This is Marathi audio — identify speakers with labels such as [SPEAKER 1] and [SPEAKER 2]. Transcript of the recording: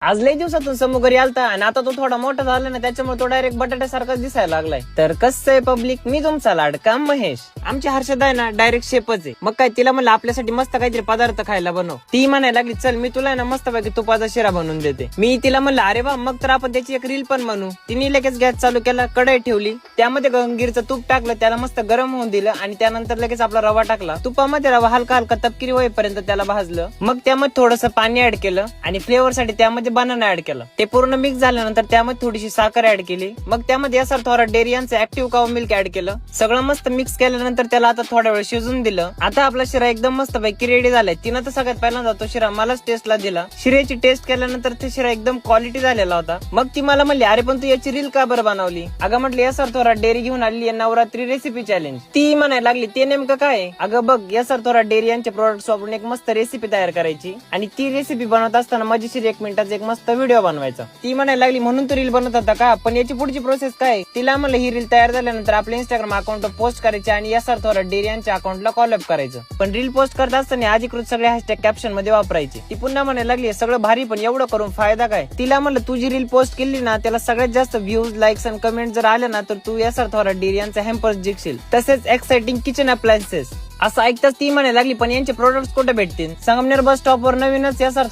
[SPEAKER 1] आज लई दिवसातून समोर घरी आलता आणि आता तो थोडा मोठा झाला ना, त्याच्यामुळे तो डायरेक्ट बटाट्यासारखाच दिसायला लागलाय. तर कसं आहे पब्लिक, मी तुमचा लाडका महेश. आमची हर्षदा आहे ना डायरेक्ट शेपच आहे. मग काय तिला म्हणलं आपल्यासाठी मस्त काहीतरी पदार्थ खायला बनव. ती म्हणायला लागली चल मी तुला ना मस्त पैकी तुपाचा शिरा बनवून देते. मी तिला म्हणलं अरे वा, मग तर आपण त्याची एक रील पण बनवू. तिने लगेच गॅस चालू केला, कढई ठेवली, त्यामध्ये गंगीरचं तूप टाकलं, त्याला मस्त गरम होऊन दिलं आणि त्यानंतर लगेच आपला रवा टाकला. तुपामध्ये रवा हलका हलका तपकिरी होईपर्यंत त्याला भाजलं. मग त्यामध्ये थोडंसं पाणी ऍड केलं आणि फ्लेवर साठी त्यामध्ये बनाना ऍड केलं. ते पूर्ण मिक्स झाल्यानंतर त्यामध्ये थोडीशी साखर ऍड केली. मग त्यामध्ये यासार थोडा डेअरी यांचं ऍक्टिव्ह काऊ मिल्क ऍड केलं. सगळं मस्त मिक्स केल्यानंतर त्याला आता थोडा वेळ शिजून दिलं. आता आपला शिरा एकदम मस्त पैकी रेडी झालाय. तिनं तर सगळ्यात पहिल्यांदा तो शिरा मलाच टेस्टला दिला. शिऱ्याची टेस्ट केल्यानंतर ते शिरा एकदम क्वालिटी झालेला होता. मग ती मला म्हणली अरे पण तू याची रील का बरं बनवली. अगं म्हटलं यासार थोडा डेअरी घेऊन आली नवरात्री रेसिपी चॅलेंज. ती म्हणायला लागली ते नेमकं काय. अगं बघ यासार थोडा डेअरी यांचे प्रोडक्ट वापरून एक मस्त रेसिपी तयार करायची आणि ती रेसिपी बनवत असताना मजेशीर 1 मिनिटाचा एक मस्त व्हिडिओ बनवायचा. ती म्हणायला लागली म्हणून तू रील बनवत होता का, पण याची पुढची प्रोसेस काय. तिला म्हणलं ही रील तयार झाल्यानंतर आपल्या इंस्टाग्राम अकाउंटवर पोस्ट करायची आणि यासार थोडा डेअरी यांच्या अकाउंटला कॉलअप करायचं. पण रील पोस्ट करत असताना अधिकृत सगळे हॅशटॅग कॅप्शन मध्ये वापरायचे. ती पुन्हा म्हणायला लागली सगळं भारी पण एवढं करून फायदा काय. तिला म्हणलं तू जी रील पोस्ट केली ना त्याला सगळ्यात जास्त व्ह्यूज लाईक्स आणि कमेंट जर आले ना तर तू यासार थोडा डेअरी यांचा हॅम्पर्स जिंकशील, तसेच एक्साइटिंग किचन अप्लायन्सेस. असं ऐकताच ती म्हणायला लागली पण यांचे प्रोडक्ट्स कुठे भेटतील. संगमनेर बस स्टॉपवर नवीनच यासार